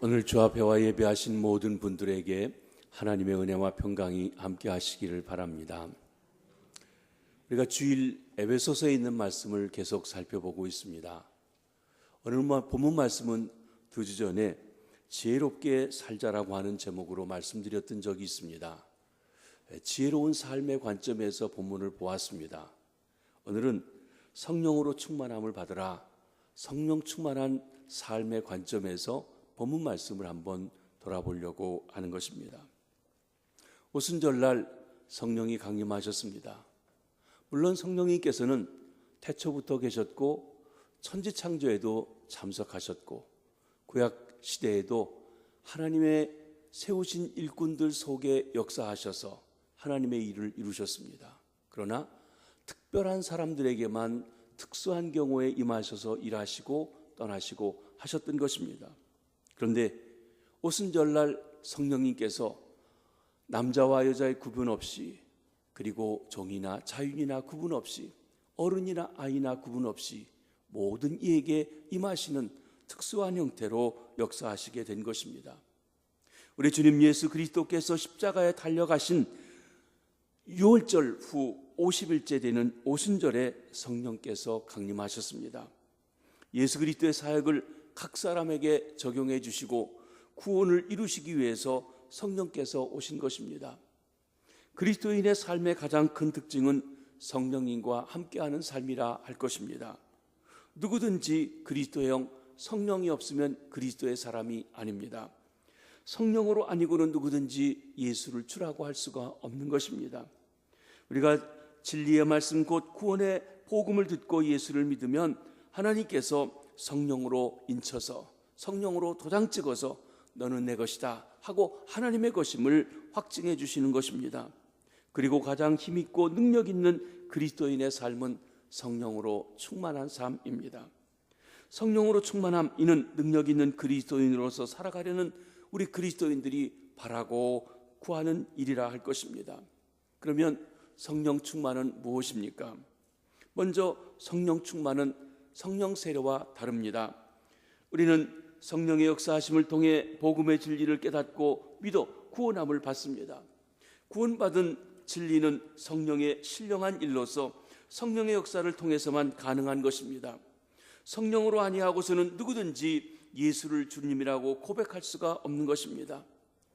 오늘 주 앞에와 예배하신 모든 분들에게 하나님의 은혜와 평강이 함께 하시기를 바랍니다. 우리가 주일 에베소서에 있는 말씀을 계속 살펴보고 있습니다. 오늘 본문 말씀은 두 주 전에 지혜롭게 살자라고 하는 제목으로 말씀드렸던 적이 있습니다. 지혜로운 삶의 관점에서 본문을 보았습니다. 오늘은 성령으로 충만함을 받으라, 성령 충만한 삶의 관점에서 본문 말씀을 한번 돌아보려고 하는 것입니다. 오순절날 성령이 강림하셨습니다. 물론 성령님께서는 태초부터 계셨고 천지창조에도 참석하셨고 구약 시대에도 하나님의 세우신 일꾼들 속에 역사하셔서 하나님의 일을 이루셨습니다. 그러나 특별한 사람들에게만 특수한 경우에 임하셔서 일하시고 떠나시고 하셨던 것입니다. 그런데 오순절날 성령님께서 남자와 여자의 구분 없이, 그리고 종이나 자유인이나 구분 없이, 어른이나 아이나 구분 없이 모든 이에게 임하시는 특수한 형태로 역사하시게 된 것입니다. 우리 주님 예수 그리스도께서 십자가에 달려가신 6월절 후 50일째 되는 오순절에 성령께서 강림하셨습니다. 예수 그리스도의 사역을 각 사람에게 적용해 주시고 구원을 이루시기 위해서 성령께서 오신 것입니다. 그리스도인의 삶의 가장 큰 특징은 성령님과 함께하는 삶이라 할 것입니다. 누구든지 그리스도의 영, 성령이 없으면 그리스도의 사람이 아닙니다. 성령으로 아니고는 누구든지 예수를 주라고 할 수가 없는 것입니다. 우리가 진리의 말씀 곧 구원의 복음을 듣고 예수를 믿으면 하나님께서 성령으로 인쳐서, 성령으로 도장 찍어서 너는 내 것이다 하고 하나님의 것임을 확증해 주시는 것입니다. 그리고 가장 힘있고 능력 있는 그리스도인의 삶은 성령으로 충만한 삶입니다. 성령으로 충만함, 이는 능력 있는 그리스도인으로서 살아가려는 우리 그리스도인들이 바라고 구하는 일이라 할 것입니다. 그러면 성령 충만은 무엇입니까? 먼저 성령 충만은 성령 세례와 다릅니다. 우리는 성령의 역사하심을 통해 복음의 진리를 깨닫고 믿어 구원함을 받습니다. 구원받은 진리는 성령의 신령한 일로서 성령의 역사를 통해서만 가능한 것입니다. 성령으로 아니하고서는 누구든지 예수를 주님이라고 고백할 수가 없는 것입니다.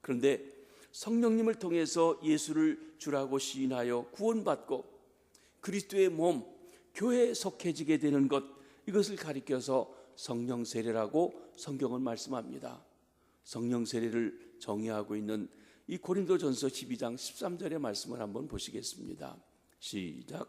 그런데 성령님을 통해서 예수를 주라고 시인하여 구원받고 그리스도의 몸, 교회에 속해지게 되는 것, 이것을 가리켜서 성령 세례라고 성경은 말씀합니다. 성령 세례를 정의하고 있는 이 고린도전서 12장 13절의 말씀을 한번 보시겠습니다. 시작.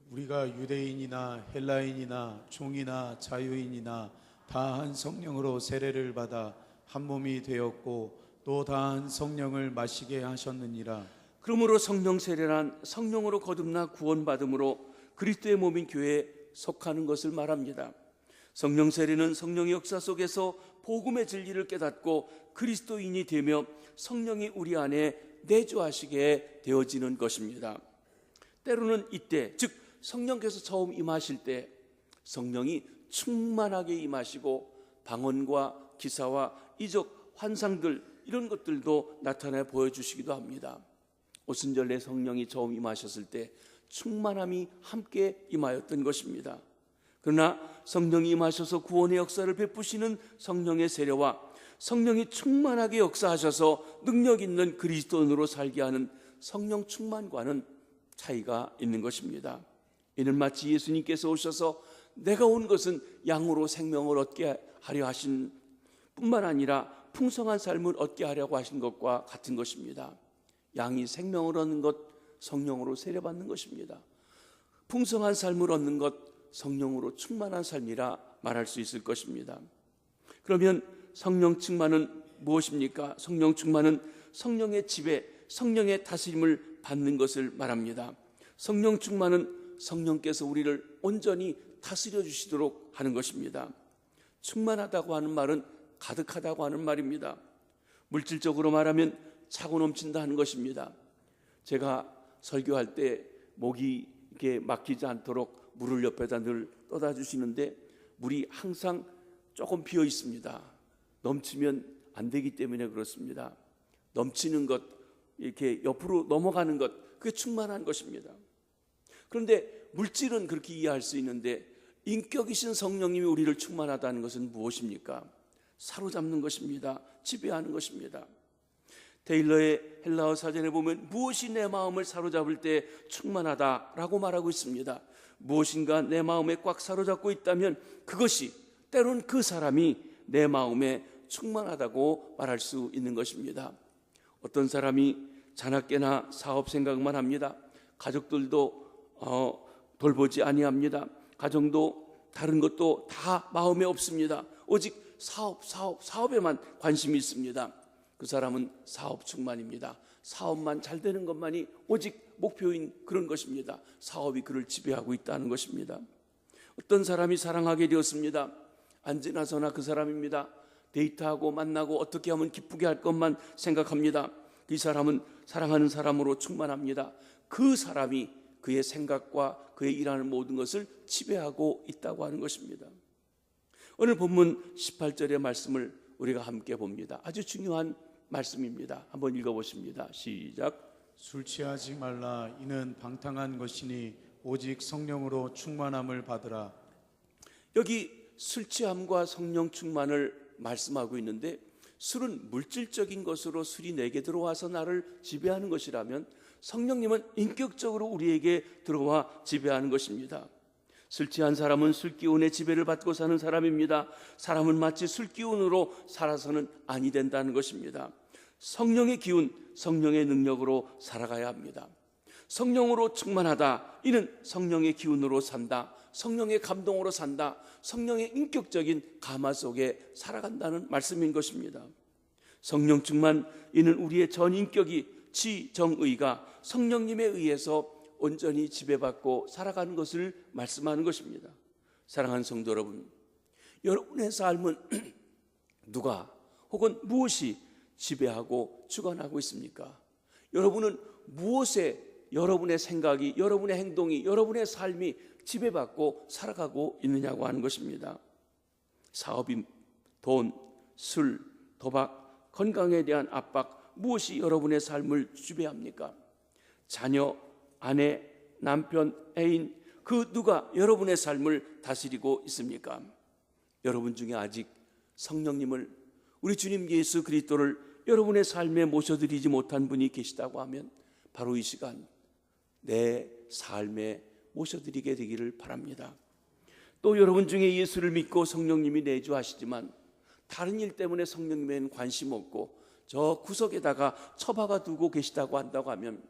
우리가 유대인이나 헬라인이나 종이나 자유인이나 다 한 성령으로 세례를 받아 한 몸이 되었고 또 다 한 성령을 마시게 하셨느니라. 그러므로 성령 세례란 성령으로 거듭나 구원받음으로 그리스도의 몸인 교회에 속하는 것을 말합니다. 성령 세례는 성령의 역사 속에서 복음의 진리를 깨닫고 그리스도인이 되며 성령이 우리 안에 내주하시게 되어지는 것입니다. 때로는 이때, 즉 성령께서 처음 임하실 때 성령이 충만하게 임하시고 방언과 기사와 이적, 환상들, 이런 것들도 나타내 보여주시기도 합니다. 오순절에 성령이 처음 임하셨을 때 충만함이 함께 임하였던 것입니다. 그러나 성령이 임하셔서 구원의 역사를 베푸시는 성령의 세례와 성령이 충만하게 역사하셔서 능력 있는 그리스도인으로 살게 하는 성령 충만과는 차이가 있는 것입니다. 이는 마치 예수님께서 오셔서 내가 온 것은 양으로 생명을 얻게 하려 하신 뿐만 아니라 풍성한 삶을 얻게 하려고 하신 것과 같은 것입니다. 양이 생명을 얻는 것, 성령으로 세례받는 것입니다. 풍성한 삶을 얻는 것, 성령으로 충만한 삶이라 말할 수 있을 것입니다. 그러면 성령 충만은 무엇입니까? 성령 충만은 성령의 지배, 성령의 다스림을 받는 것을 말합니다. 성령 충만은 성령께서 우리를 온전히 다스려 주시도록 하는 것입니다. 충만하다고 하는 말은 가득하다고 하는 말입니다. 물질적으로 말하면 차고 넘친다 하는 것입니다. 제가 설교할 때 목이 이렇게 막히지 않도록 물을 옆에다 늘 떠다 주시는데 물이 항상 조금 비어 있습니다. 넘치면 안 되기 때문에 그렇습니다. 넘치는 것, 이렇게 옆으로 넘어가는 것, 그게 충만한 것입니다. 그런데 물질은 그렇게 이해할 수 있는데 인격이신 성령님이 우리를 충만하다는 것은 무엇입니까? 사로잡는 것입니다. 지배하는 것입니다. 테일러의 헬라어 사전에 보면 무엇이 내 마음을 사로잡을 때 충만하다라고 말하고 있습니다. 무엇인가 내 마음에 꽉 사로잡고 있다면 그것이 때론 그 사람이 내 마음에 충만하다고 말할 수 있는 것입니다. 어떤 사람이 자나깨나 사업 생각만 합니다. 가족들도 돌보지 아니합니다. 가정도 다른 것도 다 마음에 없습니다. 오직 사업에만 관심이 있습니다. 그 사람은 사업 충만입니다. 사업만 잘 되는 것만이 오직 목표인 그런 것입니다. 사업이 그를 지배하고 있다는 것입니다. 어떤 사람이 사랑하게 되었습니다. 안지나서나 그 사람입니다. 데이트하고 만나고 어떻게 하면 기쁘게 할 것만 생각합니다. 이 사람은 사랑하는 사람으로 충만합니다. 그 사람이 그의 생각과 그의 일하는 모든 것을 지배하고 있다고 하는 것입니다. 오늘 본문 18절의 말씀을 우리가 함께 봅니다. 아주 중요한 말씀입니다. 한번 읽어보십니다. 시작. 술 취하지 말라. 이는 방탕한 것이니 오직 성령으로 충만함을 받으라. 여기 술 취함과 성령 충만을 말씀하고 있는데 술은 물질적인 것으로 술이 내게 들어와서 나를 지배하는 것이라면 성령님은 인격적으로 우리에게 들어와 지배하는 것입니다. 술 취한 사람은 술기운의 지배를 받고 사는 사람입니다. 사람은 마치 술기운으로 살아서는 아니 된다는 것입니다. 성령의 기운, 성령의 능력으로 살아가야 합니다. 성령으로 충만하다. 이는 성령의 기운으로 산다. 성령의 감동으로 산다. 성령의 인격적인 감화 속에 살아간다는 말씀인 것입니다. 성령 충만, 이는 우리의 전 인격이 지정의가 성령님에 의해서 온전히 지배받고 살아가는 것을 말씀하는 것입니다. 사랑하는 성도 여러분, 여러분의 삶은 누가 혹은 무엇이 지배하고 주관하고 있습니까? 여러분은 무엇에 여러분의 생각이, 여러분의 행동이, 여러분의 삶이 지배받고 살아가고 있느냐고 하는 것입니다. 사업이, 돈, 술, 도박, 건강에 대한 압박, 무엇이 여러분의 삶을 지배합니까? 자녀, 아내, 남편, 애인, 그 누가 여러분의 삶을 다스리고 있습니까? 여러분 중에 아직 성령님을, 우리 주님 예수 그리스도를 여러분의 삶에 모셔드리지 못한 분이 계시다고 하면 바로 이 시간 내 삶에 모셔드리게 되기를 바랍니다. 또 여러분 중에 예수를 믿고 성령님이 내주하시지만 다른 일 때문에 성령님에는 관심 없고 저 구석에다가 처박아 두고 계시다고 한다고 하면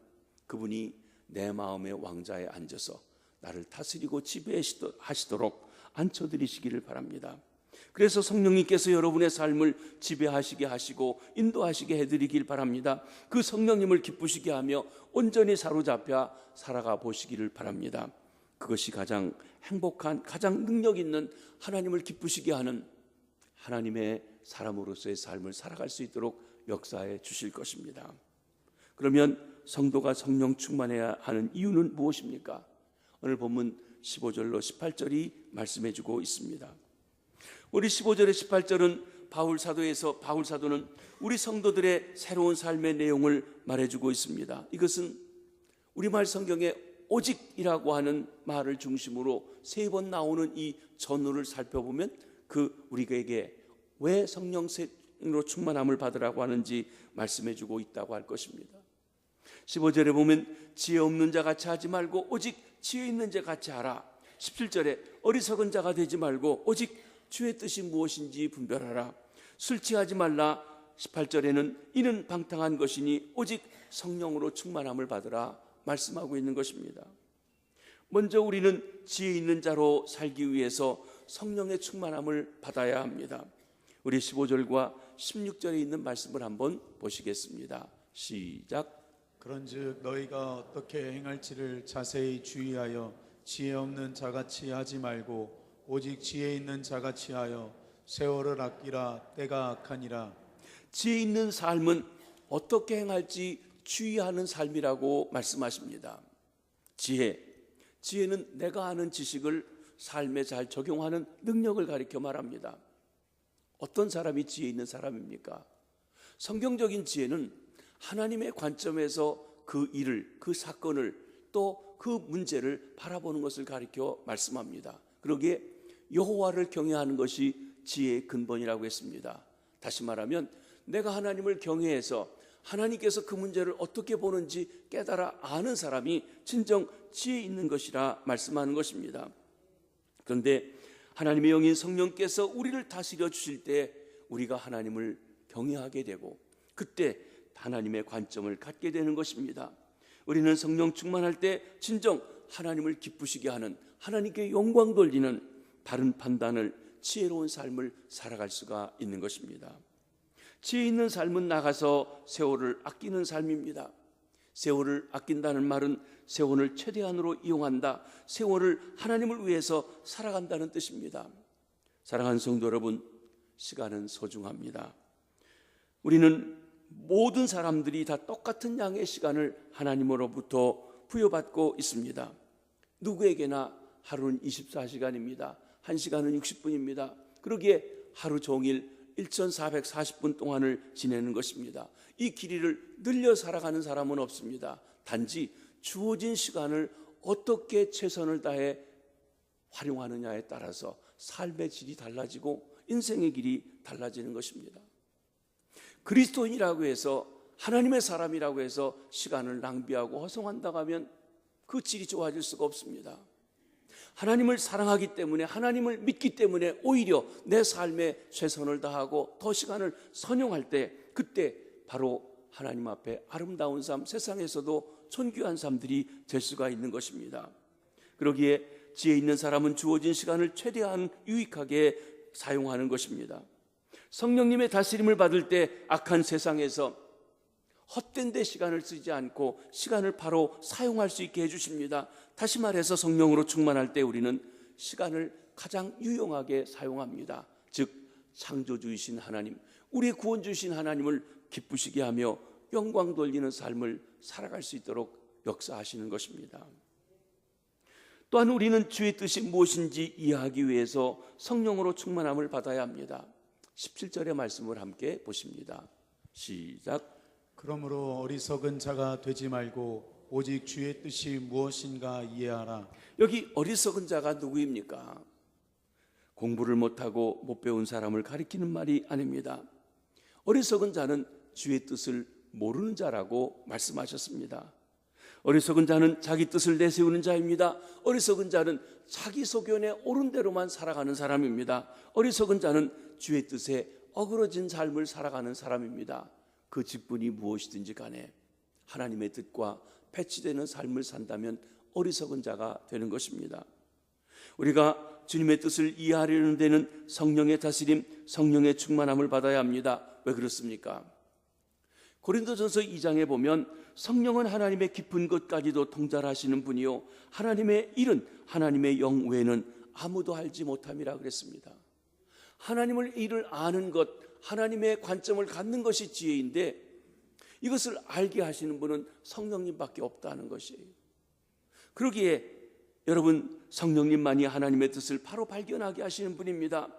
그분이 내 마음의 왕자에 앉아서 나를 다스리고 지배하시도록 앉혀드리시기를 바랍니다. 그래서 성령님께서 여러분의 삶을 지배하시게 하시고 인도하시게 해드리길 바랍니다. 그 성령님을 기쁘시게 하며 온전히 사로잡혀 살아가 보시기를 바랍니다. 그것이 가장 행복한, 가장 능력 있는, 하나님을 기쁘시게 하는 하나님의 사람으로서의 삶을 살아갈 수 있도록 역사해 주실 것입니다. 그러면 성도가 성령 충만해야 하는 이유는 무엇입니까? 오늘 본문 15절로 18절이 말씀해 주고 있습니다. 우리 15절에 18절은 바울 사도는 우리 성도들의 새로운 삶의 내용을 말해주고 있습니다. 이것은 우리말 성경에 오직이라고 하는 말을 중심으로 3번 나오는 이 전후를 살펴보면 우리에게 왜 성령으로 충만함을 받으라고 하는지 말씀해주고 있다고 할 것입니다. 15절에 보면 지혜 없는 자 같이 하지 말고 오직 지혜 있는 자 같이 하라. 17절에 어리석은 자가 되지 말고 오직 주의 뜻이 무엇인지 분별하라. 술 취하지 말라. 18절에는 이는 방탕한 것이니 오직 성령으로 충만함을 받으라 말씀하고 있는 것입니다. 먼저 우리는 지혜 있는 자로 살기 위해서 성령의 충만함을 받아야 합니다. 우리 15절과 16절에 있는 말씀을 한번 보시겠습니다. 시작. 그런즉 너희가 어떻게 행할지를 자세히 주의하여 지혜 없는 자같이 하지 말고 오직 지혜 있는 자같이 하여 세월을 아끼라. 때가 악하니라. 지혜 있는 삶은 어떻게 행할지 주의하는 삶이라고 말씀하십니다. 지혜는 내가 아는 지식을 삶에 잘 적용하는 능력을 가리켜 말합니다. 어떤 사람이 지혜 있는 사람입니까? 성경적인 지혜는 하나님의 관점에서 그 일을, 그 사건을, 또 그 문제를 바라보는 것을 가리켜 말씀합니다. 그러기에 여호와를 경외하는 것이 지혜의 근본이라고 했습니다. 다시 말하면 내가 하나님을 경외해서 하나님께서 그 문제를 어떻게 보는지 깨달아 아는 사람이 진정 지혜 있는 것이라 말씀하는 것입니다. 그런데 하나님의 영인 성령께서 우리를 다스려 주실 때 우리가 하나님을 경외하게 되고 그때 하나님의 관점을 갖게 되는 것입니다. 우리는 성령 충만할 때 진정 하나님을 기쁘시게 하는, 하나님께 영광 돌리는 바른 판단을, 지혜로운 삶을 살아갈 수가 있는 것입니다. 지혜 있는 삶은 나가서 세월을 아끼는 삶입니다. 세월을 아낀다는 말은 세월을 최대한으로 이용한다, 세월을 하나님을 위해서 살아간다는 뜻입니다. 사랑하는 성도 여러분, 시간은 소중합니다. 우리는 모든 사람들이 다 똑같은 양의 시간을 하나님으로부터 부여받고 있습니다. 누구에게나 하루는 24시간입니다. 1시간은 60분입니다. 그러기에 하루 종일 1440분 동안을 지내는 것입니다. 이 길이를 늘려 살아가는 사람은 없습니다. 단지 주어진 시간을 어떻게 최선을 다해 활용하느냐에 따라서 삶의 질이 달라지고 인생의 길이 달라지는 것입니다. 그리스도인이라고 해서, 하나님의 사람이라고 해서 시간을 낭비하고 허송한다고 하면 그 질이 좋아질 수가 없습니다. 하나님을 사랑하기 때문에, 하나님을 믿기 때문에 오히려 내 삶에 최선을 다하고 더 시간을 선용할 때, 그때 바로 하나님 앞에 아름다운 삶, 세상에서도 존귀한 삶들이 될 수가 있는 것입니다. 그러기에 지혜 있는 사람은 주어진 시간을 최대한 유익하게 사용하는 것입니다. 성령님의 다스림을 받을 때 악한 세상에서 헛된 데 시간을 쓰지 않고 시간을 바로 사용할 수 있게 해주십니다. 다시 말해서 성령으로 충만할 때 우리는 시간을 가장 유용하게 사용합니다. 즉 창조주이신 하나님, 우리의 구원주이신 하나님을 기쁘시게 하며 영광 돌리는 삶을 살아갈 수 있도록 역사하시는 것입니다. 또한 우리는 주의 뜻이 무엇인지 이해하기 위해서 성령으로 충만함을 받아야 합니다. 17절의 말씀을 함께 보십니다. 시작. 그러므로 어리석은 자가 되지 말고 오직 주의 뜻이 무엇인가 이해하라. 여기 어리석은 자가 누구입니까? 공부를 못하고 못 배운 사람을 가리키는 말이 아닙니다. 어리석은 자는 주의 뜻을 모르는 자라고 말씀하셨습니다. 어리석은 자는 자기 뜻을 내세우는 자입니다. 어리석은 자는 자기 소견에 옳은 대로만 살아가는 사람입니다. 어리석은 자는 주의 뜻에 어그러진 삶을 살아가는 사람입니다. 그 직분이 무엇이든지 간에 하나님의 뜻과 배치되는 삶을 산다면 어리석은 자가 되는 것입니다. 우리가 주님의 뜻을 이해하려는 데는 성령의 다스림, 성령의 충만함을 받아야 합니다. 왜 그렇습니까? 고린도전서 2장에 보면 성령은 하나님의 깊은 것까지도 통달하시는 분이요 하나님의 일은 하나님의 영 외에는 아무도 알지 못함이라 그랬습니다. 하나님을 일을 아는 것, 하나님의 관점을 갖는 것이 지혜인데 이것을 알게 하시는 분은 성령님밖에 없다는 것이에요. 그러기에 여러분, 성령님만이 하나님의 뜻을 바로 발견하게 하시는 분입니다.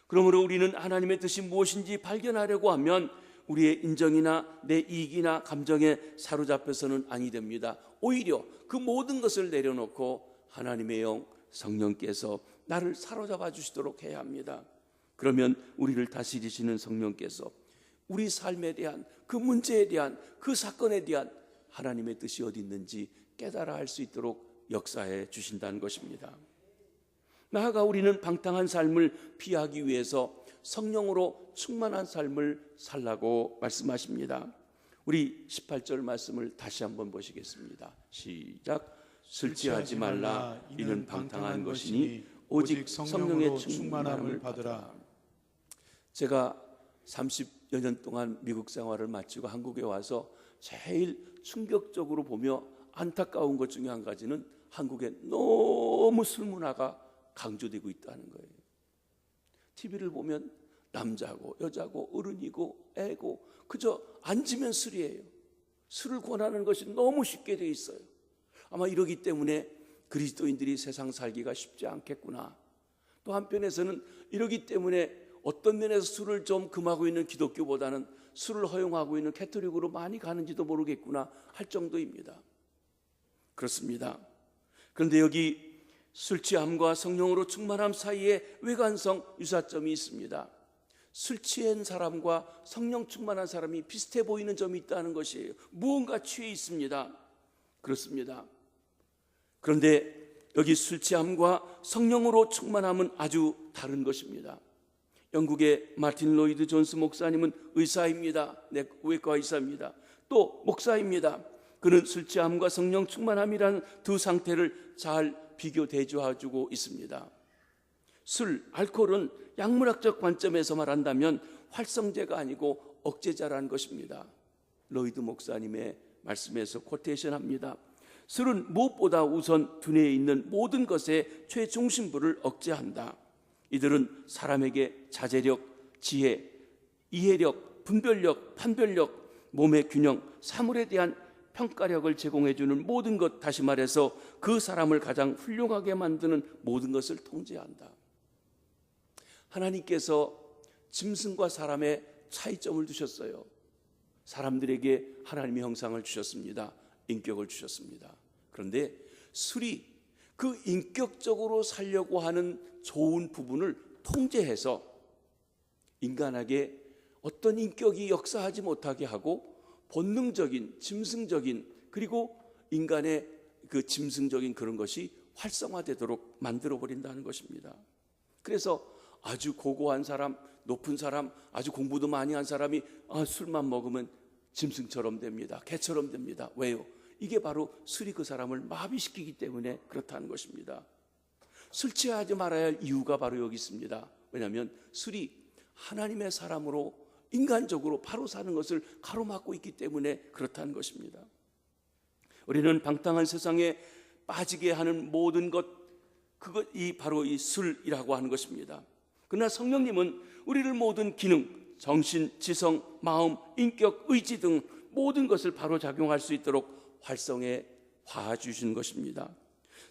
그러므로 우리는 하나님의 뜻이 무엇인지 발견하려고 하면 우리의 인정이나 내 이익이나 감정에 사로잡혀서는 아니 됩니다. 오히려 그 모든 것을 내려놓고 하나님의 영, 성령께서 나를 사로잡아 주시도록 해야 합니다. 그러면 우리를 다스리시는 성령께서 우리 삶에 대한, 그 문제에 대한, 그 사건에 대한 하나님의 뜻이 어디 있는지 깨달아 할 수 있도록 역사해 주신다는 것입니다. 나아가 우리는 방탕한 삶을 피하기 위해서 성령으로 충만한 삶을 살라고 말씀하십니다. 우리 18절 말씀을 다시 한번 보시겠습니다. 시작. 술 취하지 말라, 이는 방탕한 것이니 오직 성령의 충만함을 받으라. 제가 30여 년 동안 미국 생활을 마치고 한국에 와서 제일 충격적으로 보며 안타까운 것 중에 한 가지는 한국에 너무 술 문화가 강조되고 있다는 거예요. TV를 보면 남자고 여자고 어른이고 애고 그저 앉으면 술이에요. 술을 권하는 것이 너무 쉽게 돼 있어요. 아마 이러기 때문에 그리스도인들이 세상 살기가 쉽지 않겠구나. 또 한편에서는 이러기 때문에 어떤 면에서 술을 좀 금하고 있는 기독교보다는 술을 허용하고 있는 캐토릭으로 많이 가는지도 모르겠구나 할 정도입니다. 그렇습니다. 그런데 여기 술 취함과 성령으로 충만함 사이에 외관성 유사점이 있습니다. 술 취한 사람과 성령 충만한 사람이 비슷해 보이는 점이 있다는 것이에요. 무언가 취해 있습니다. 그렇습니다. 그런데 여기 술 취함과 성령으로 충만함은 아주 다른 것입니다. 영국의 마틴 로이드 존스 목사님은 의사입니다. 내외과 의사입니다. 또 목사입니다. 그는 술 취함과 성령 충만함이라는 두 상태를 잘 비교 대조해주고 있습니다. 술, 알코올은 약물학적 관점에서 말한다면 활성제가 아니고 억제자라는 것입니다. 로이드 목사님의 말씀에서 코테이션합니다. 술은 무엇보다 우선 두뇌에 있는 모든 것의 최중심부를 억제한다. 이들은 사람에게 자제력, 지혜, 이해력, 분별력, 판별력, 몸의 균형, 사물에 대한 평가력을 제공해주는 모든 것, 다시 말해서 그 사람을 가장 훌륭하게 만드는 모든 것을 통제한다. 하나님께서 짐승과 사람의 차이점을 두셨어요. 사람들에게 하나님의 형상을 주셨습니다. 인격을 주셨습니다. 그런데 술이 그 인격적으로 살려고 하는 좋은 부분을 통제해서 인간에게 어떤 인격이 역사하지 못하게 하고 본능적인, 짐승적인, 그리고 인간의 그 짐승적인 그런 것이 활성화되도록 만들어버린다는 것입니다. 그래서 아주 고고한 사람, 높은 사람, 아주 공부도 많이 한 사람이 술만 먹으면 짐승처럼 됩니다. 개처럼 됩니다. 왜요? 이게 바로 술이 그 사람을 마비시키기 때문에 그렇다는 것입니다. 술 취하지 말아야 할 이유가 바로 여기 있습니다. 왜냐하면 술이 하나님의 사람으로 인간적으로 바로 사는 것을 가로막고 있기 때문에 그렇다는 것입니다. 우리는 방탕한 세상에 빠지게 하는 모든 것, 그것이 바로 이 술이라고 하는 것입니다. 그러나 성령님은 우리를 모든 기능, 정신, 지성, 마음, 인격, 의지 등 모든 것을 바로 작용할 수 있도록 활성해 주시는 것입니다.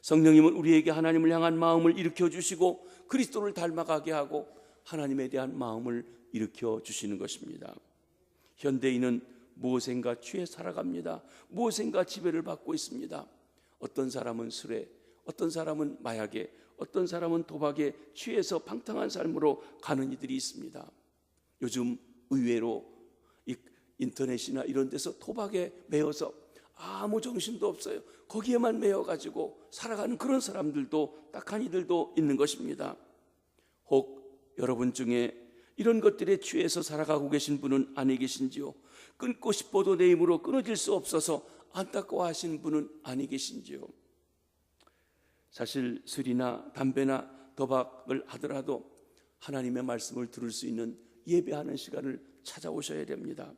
성령님은 우리에게 하나님을 향한 마음을 일으켜 주시고 그리스도를 닮아가게 하고 하나님에 대한 마음을 일으켜 주시는 것입니다. 현대인은 무엇인가 취해 살아갑니다. 무엇인가 지배를 받고 있습니다. 어떤 사람은 술에, 어떤 사람은 마약에, 어떤 사람은 도박에 취해서 방탕한 삶으로 가는 이들이 있습니다. 요즘 의외로 인터넷이나 이런 데서 도박에 매여서 아무 정신도 없어요. 거기에만 매여가지고 살아가는 그런 사람들도, 딱한 이들도 있는 것입니다. 혹 여러분 중에 이런 것들에 취해서 살아가고 계신 분은 아니 계신지요? 끊고 싶어도 내 힘으로 끊어질 수 없어서 안타까워하시는 분은 아니 계신지요? 사실 술이나 담배나 도박을 하더라도 하나님의 말씀을 들을 수 있는 예배하는 시간을 찾아오셔야 됩니다.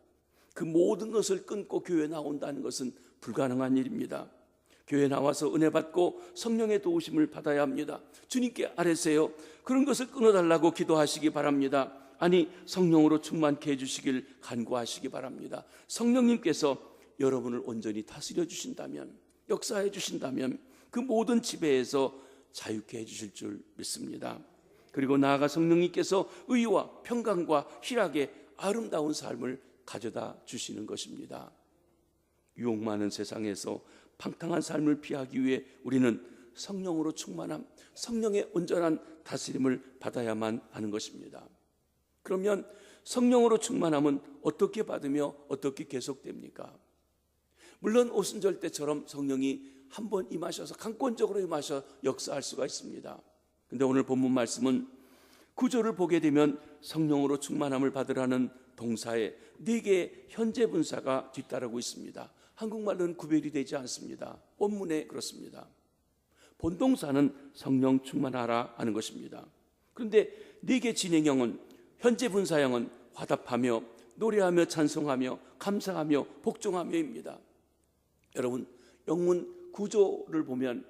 그 모든 것을 끊고 교회에 나온다는 것은 불가능한 일입니다. 교회에 나와서 은혜 받고 성령의 도우심을 받아야 합니다. 주님께 아뢰세요. 그런 것을 끊어달라고 기도하시기 바랍니다. 아니, 성령으로 충만케 해주시길 간구하시기 바랍니다. 성령님께서 여러분을 온전히 다스려 주신다면, 역사해 주신다면 그 모든 지배에서 자유케 해주실 줄 믿습니다. 그리고 나아가 성령님께서 의와 평강과 희락의 아름다운 삶을 가져다 주시는 것입니다. 유혹 많은 세상에서 방탕한 삶을 피하기 위해 우리는 성령으로 충만함, 성령의 온전한 다스림을 받아야만 하는 것입니다. 그러면 성령으로 충만함은 어떻게 받으며 어떻게 계속됩니까? 물론 오순절 때처럼 성령이 한번 임하셔서 강권적으로 임하셔 역사할 수가 있습니다. 그런데 오늘 본문 말씀은 구절을 보게 되면 성령으로 충만함을 받으라는 동사에 4개의 현재 분사가 뒤따르고 있습니다. 한국말로는 구별이 되지 않습니다. 본문에 그렇습니다. 본동사는 성령 충만하라 하는 것입니다. 그런데 4개 진행형은, 현재 분사형은 화답하며, 노래하며, 찬송하며, 감사하며, 복종하며입니다. 여러분, 영문 구조를 보면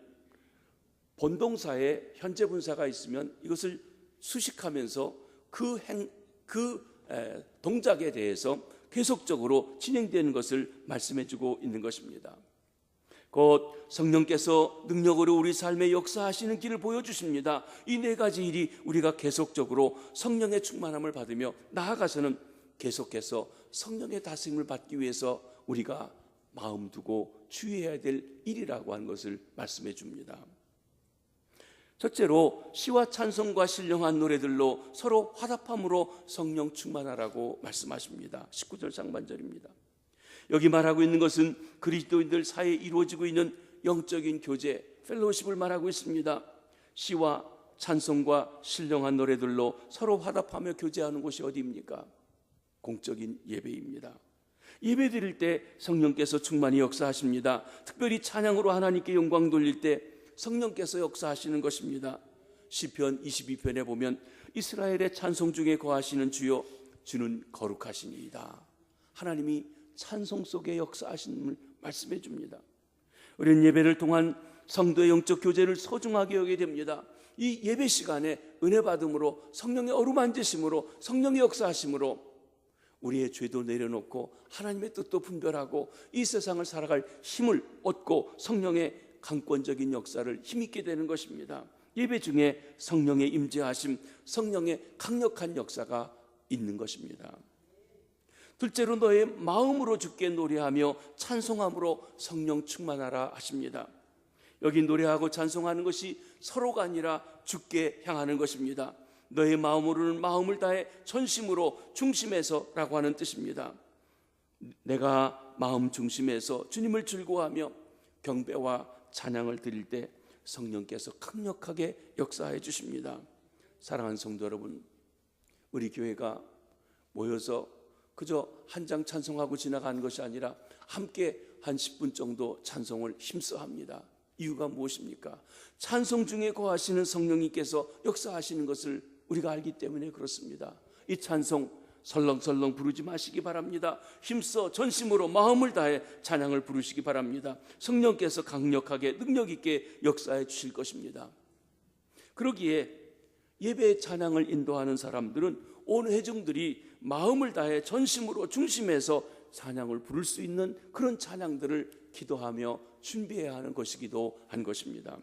본동사에 현재 분사가 있으면 이것을 수식하면서 그 동작에 대해서 계속적으로 진행되는 것을 말씀해주고 있는 것입니다. 곧 성령께서 능력으로 우리 삶에 역사하시는 길을 보여주십니다. 이 4가지 일이 우리가 계속적으로 성령의 충만함을 받으며 나아가서는 계속해서 성령의 다스림을 받기 위해서 우리가 마음 두고 주의해야 될 일이라고 하는 것을 말씀해 줍니다. 첫째로 시와 찬송과 신령한 노래들로 서로 화답함으로 성령 충만하라고 말씀하십니다. 19절 상반절입니다. 여기 말하고 있는 것은 그리스도인들 사이에 이루어지고 있는 영적인 교제, 펠로우십을 말하고 있습니다. 시와 찬송과 신령한 노래들로 서로 화답하며 교제하는 곳이 어디입니까? 공적인 예배입니다. 예배 드릴 때 성령께서 충만히 역사하십니다. 특별히 찬양으로 하나님께 영광 돌릴 때 성령께서 역사하시는 것입니다. 시편 22편에 보면 이스라엘의 찬송 중에 거하시는 주여, 주는 거룩하시니이다. 하나님이 찬송 속에 역사하심을 말씀해 줍니다. 우리는 예배를 통한 성도의 영적 교제를 소중하게 여기게 됩니다. 이 예배 시간에 은혜 받음으로, 성령의 어루만지심으로, 성령의 역사하심으로 우리의 죄도 내려놓고 하나님의 뜻도 분별하고 이 세상을 살아갈 힘을 얻고 성령의 강권적인 역사를 힘있게 되는 것입니다. 예배 중에 성령의 임재하심, 성령의 강력한 역사가 있는 것입니다. 둘째로 너의 마음으로 주께 노래하며 찬송함으로 성령 충만하라 하십니다. 여기 노래하고 찬송하는 것이 서로가 아니라 주께 향하는 것입니다. 너의 마음으로는 마음을 다해 전심으로 중심에서라고 하는 뜻입니다. 내가 마음 중심에서 주님을 즐거워하며 경배와 찬양을 드릴 때 성령께서 강력하게 역사해 주십니다. 사랑하는 성도 여러분, 우리 교회가 모여서 그저 한 장 찬송하고 지나가는 것이 아니라 함께 한 10분 정도 찬송을 힘써 합니다. 이유가 무엇입니까? 찬송 중에 거하시는 성령님께서 역사하시는 것을 우리가 알기 때문에 그렇습니다. 이 찬송 설렁설렁 부르지 마시기 바랍니다. 힘써 전심으로 마음을 다해 찬양을 부르시기 바랍니다. 성령께서 강력하게 능력 있게 역사해 주실 것입니다. 그러기에 예배의 찬양을 인도하는 사람들은 온 회중들이 마음을 다해 전심으로 중심에서 찬양을 부를 수 있는 그런 찬양들을 기도하며 준비해야 하는 것이기도 한 것입니다.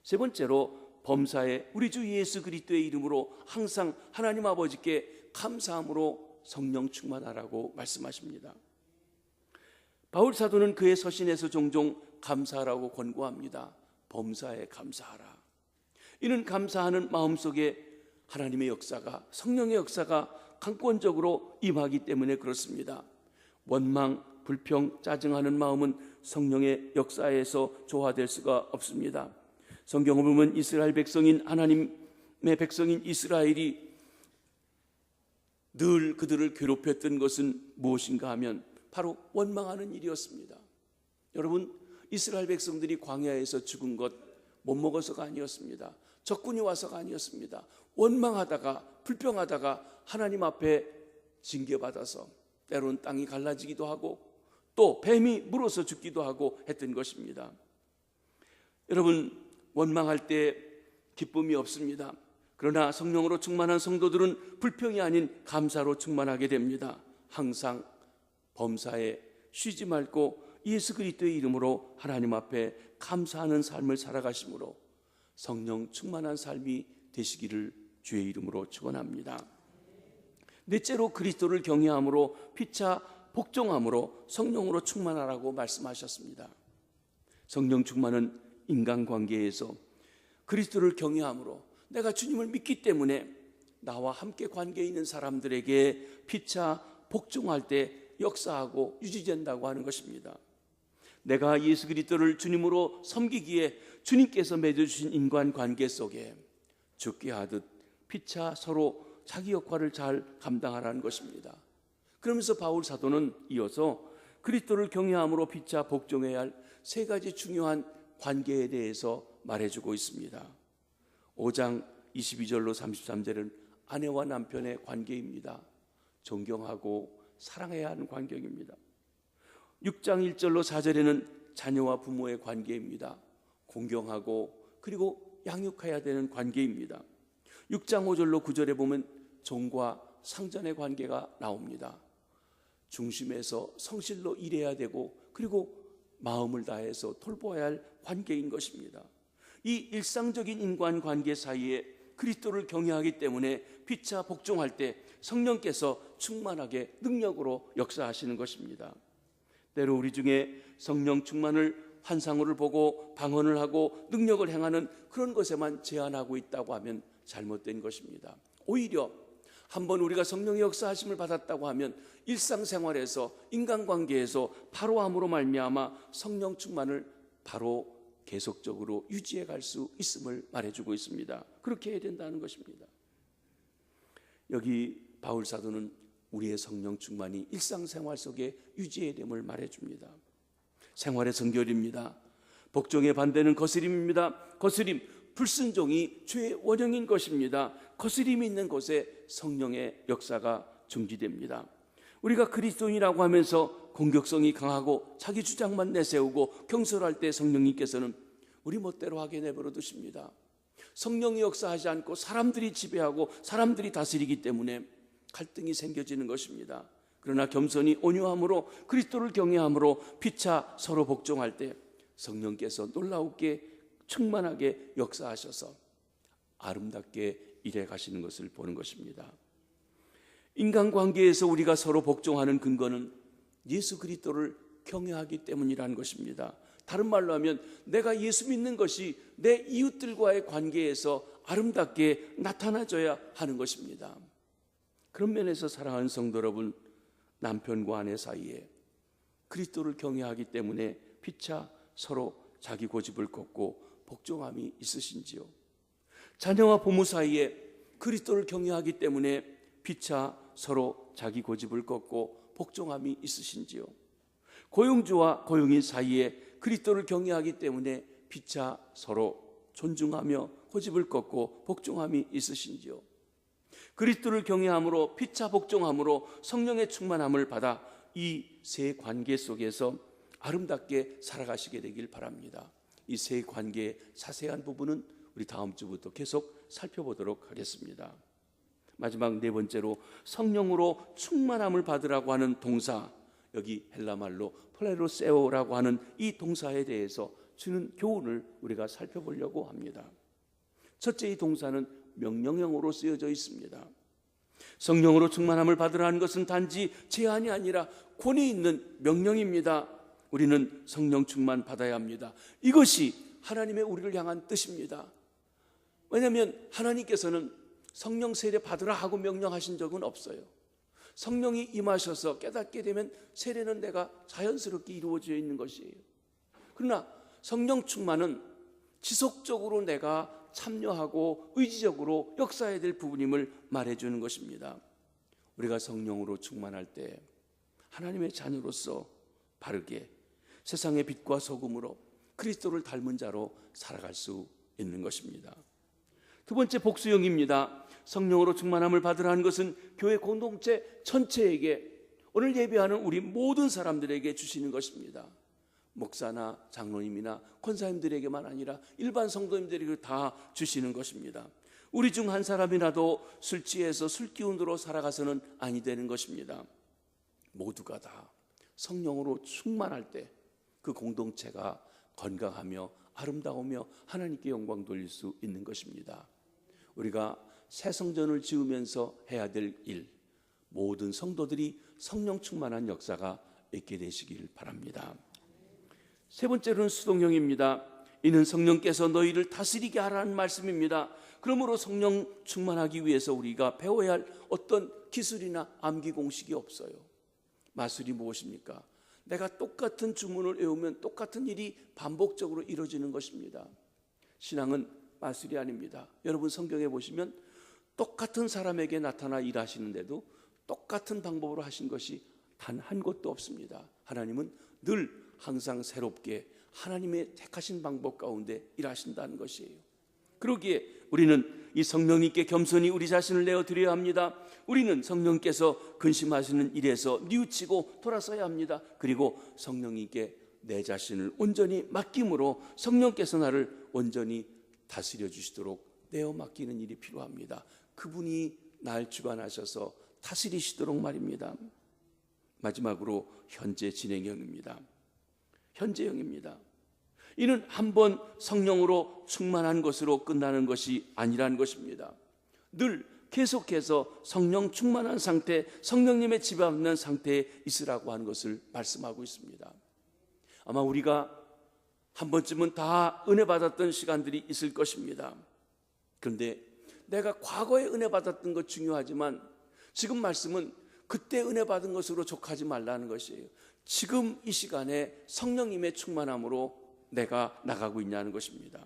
세 번째로 범사에 우리 주 예수 그리스도의 이름으로 항상 하나님 아버지께 감사함으로 성령 충만하라고 말씀하십니다. 바울 사도는 그의 서신에서 종종 감사하라고 권고합니다. 범사에 감사하라. 이는 감사하는 마음속에 하나님의 역사가, 성령의 역사가 강권적으로 임하기 때문에 그렇습니다. 원망, 불평, 짜증하는 마음은 성령의 역사에서 조화될 수가 없습니다. 성경을 보면 이스라엘 백성인 하나님의 백성인 이스라엘이 늘 그들을 괴롭혔던 것은 무엇인가 하면 바로 원망하는 일이었습니다. 여러분, 이스라엘 백성들이 광야에서 죽은 것 못 먹어서가 아니었습니다. 적군이 와서가 아니었습니다. 원망하다가 불평하다가 하나님 앞에 징계받아서 때로는 땅이 갈라지기도 하고 또 뱀이 물어서 죽기도 하고 했던 것입니다. 여러분, 원망할 때 기쁨이 없습니다. 그러나 성령으로 충만한 성도들은 불평이 아닌 감사로 충만하게 됩니다. 항상 범사에 쉬지 말고 예수 그리스도의 이름으로 하나님 앞에 감사하는 삶을 살아가심으로 성령 충만한 삶이 되시기를 주의 이름으로 축원합니다. 넷째로 그리스도를 경외함으로 피차 복종함으로 성령으로 충만하라고 말씀하셨습니다. 성령 충만은 인간관계에서 그리스도를 경외함으로 내가 주님을 믿기 때문에 나와 함께 관계에 있는 사람들에게 피차 복종할 때 역사하고 유지된다고 하는 것입니다. 내가 예수 그리스도를 주님으로 섬기기에 주님께서 맺어주신 인간관계 속에 죽게 하듯 피차 서로 자기 역할을 잘 감당하라는 것입니다. 그러면서 바울 사도는 이어서 그리스도를 경외함으로 피차 복종해야 할 세 가지 중요한 관계에 대해서 말해주고 있습니다. 5장 22절로 33절은 아내와 남편의 관계입니다. 존경하고 사랑해야 하는 관계입니다. 6장 1절로 4절에는 자녀와 부모의 관계입니다. 공경하고 그리고 양육해야 되는 관계입니다. 6장 5절로 9절에 보면 종과 상전의 관계가 나옵니다. 중심에서 성실로 일해야 되고 그리고 마음을 다해서 돌보아야 할 관계인 것입니다. 이 일상적인 인간관계 사이에 그리스도를 경외하기 때문에 피차 복종할 때 성령께서 충만하게 능력으로 역사하시는 것입니다. 때로 우리 중에 성령 충만을 환상으로 보고 방언을 하고 능력을 행하는 그런 것에만 제한하고 있다고 하면 잘못된 것입니다. 오히려 한번 우리가 성령의 역사하심을 받았다고 하면 일상생활에서 인간관계에서 바로함으로 말미암아 성령 충만을 바로 계속적으로 유지해 갈 수 있음을 말해주고 있습니다. 그렇게 해야 된다는 것입니다. 여기 바울 사도는 우리의 성령 충만이 일상생활 속에 유지해야 됨을 말해줍니다. 생활의 성결입니다. 복종의 반대는 거스림입니다. 거스림, 불순종이 죄의 원형인 것입니다. 거스림이 있는 곳에 성령의 역사가 중지됩니다. 우리가 그리스도인이라고 하면서 공격성이 강하고 자기 주장만 내세우고 경솔할 때 성령님께서는 우리 멋대로 하게 내버려 두십니다. 성령이 역사하지 않고 사람들이 지배하고 사람들이 다스리기 때문에 갈등이 생겨지는 것입니다. 그러나 겸손히 온유함으로 그리스도를 경외함으로 피차 서로 복종할 때 성령께서 놀라우게 충만하게 역사하셔서 아름답게 일해 가시는 것을 보는 것입니다. 인간관계에서 우리가 서로 복종하는 근거는 예수 그리스도를 경외하기 때문이라는 것입니다. 다른 말로 하면 내가 예수 믿는 것이 내 이웃들과의 관계에서 아름답게 나타나줘야 하는 것입니다. 그런 면에서 사랑하는 성도 여러분, 남편과 아내 사이에 그리스도를 경외하기 때문에 피차 서로 자기 고집을 꺾고 복종함이 있으신지요? 자녀와 부모 사이에 그리스도를 경외하기 때문에 피차 서로 자기 고집을 꺾고 복종함이 있으신지요? 고용주와 고용인 사이에 그리스도를 경외하기 때문에 피차 서로 존중하며 고집을 꺾고 복종함이 있으신지요? 그리스도를 경외함으로 피차 복종함으로 성령의 충만함을 받아 이 세 관계 속에서 아름답게 살아가시게 되길 바랍니다. 이 세 관계의 자세한 부분은 우리 다음 주부터 계속 살펴보도록 하겠습니다. 마지막 네 번째로 성령으로 충만함을 받으라고 하는 동사, 여기 헬라말로 플레로세오라고 하는 이 동사에 대해서 주는 교훈을 우리가 살펴보려고 합니다. 첫째, 이 동사는 명령형으로 쓰여져 있습니다. 성령으로 충만함을 받으라는 것은 단지 제한이 아니라 권위 있는 명령입니다. 우리는 성령 충만 받아야 합니다. 이것이 하나님의 우리를 향한 뜻입니다. 왜냐하면 하나님께서는 성령 세례 받으라 하고 명령하신 적은 없어요. 성령이 임하셔서 깨닫게 되면 세례는 내가 자연스럽게 이루어져 있는 것이에요. 그러나 성령 충만은 지속적으로 내가 참여하고 의지적으로 역사해야 될 부분임을 말해주는 것입니다. 우리가 성령으로 충만할 때 하나님의 자녀로서 바르게 세상의 빛과 소금으로 그리스도를 닮은 자로 살아갈 수 있는 것입니다. 두 번째, 복수형입니다. 성령으로 충만함을 받으라는 것은 교회 공동체 전체에게, 오늘 예배하는 우리 모든 사람들에게 주시는 것입니다. 목사나 장로님이나 권사님들에게만 아니라 일반 성도님들에게 다 주시는 것입니다. 우리 중 한 사람이라도 술 취해서 술 기운으로 살아가서는 아니 되는 것입니다. 모두가 다 성령으로 충만할 때 그 공동체가 건강하며 아름다우며 하나님께 영광 돌릴 수 있는 것입니다. 우리가 새 성전을 지으면서 해야 될 일, 모든 성도들이 성령 충만한 역사가 있게 되시길 바랍니다. 세 번째로는 수동형입니다. 이는 성령께서 너희를 다스리게 하라는 말씀입니다. 그러므로 성령 충만하기 위해서 우리가 배워야 할 어떤 기술이나 암기 공식이 없어요. 마술이 무엇입니까? 내가 똑같은 주문을 외우면 똑같은 일이 반복적으로 이루어지는 것입니다. 신앙은 마술이 아닙니다. 여러분 성경에 보시면 똑같은 사람에게 나타나 일하시는데도 똑같은 방법으로 하신 것이 단 한 곳도 없습니다. 하나님은 늘 항상 새롭게 하나님의 택하신 방법 가운데 일하신다는 것이에요. 그러기에 우리는 이 성령님께 겸손히 우리 자신을 내어드려야 합니다. 우리는 성령께서 근심하시는 일에서 뉘우치고 돌아서야 합니다. 그리고 성령님께 내 자신을 온전히 맡김으로 성령께서 나를 온전히 다스려 주시도록 내어 맡기는 일이 필요합니다. 그분이 날 주관하셔서 다스리시도록 말입니다. 마지막으로 현재 진행형입니다. 현재형입니다. 이는 한번 성령으로 충만한 것으로 끝나는 것이 아니라는 것입니다. 늘 계속해서 성령 충만한 상태, 성령님의 지배받는 상태에 있으라고 하는 것을 말씀하고 있습니다. 아마 우리가 한 번쯤은 다 은혜 받았던 시간들이 있을 것입니다. 그런데 내가 과거에 은혜 받았던 것 중요하지만 지금 말씀은 그때 은혜 받은 것으로 족하지 말라는 것이에요. 지금 이 시간에 성령님의 충만함으로 내가 나가고 있냐는 것입니다.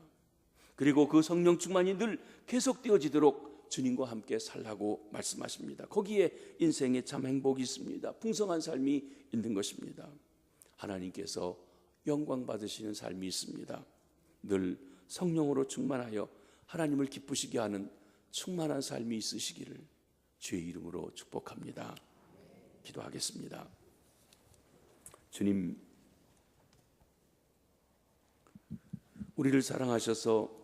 그리고 그 성령 충만이 늘 계속되어지도록 주님과 함께 살라고 말씀하십니다. 거기에 인생의 참 행복이 있습니다. 풍성한 삶이 있는 것입니다. 하나님께서 영광 받으시는 삶이 있습니다. 늘 성령으로 충만하여 하나님을 기쁘시게 하는 충만한 삶이 있으시기를 주의 이름으로 축복합니다. 기도하겠습니다. 주님, 우리를 사랑하셔서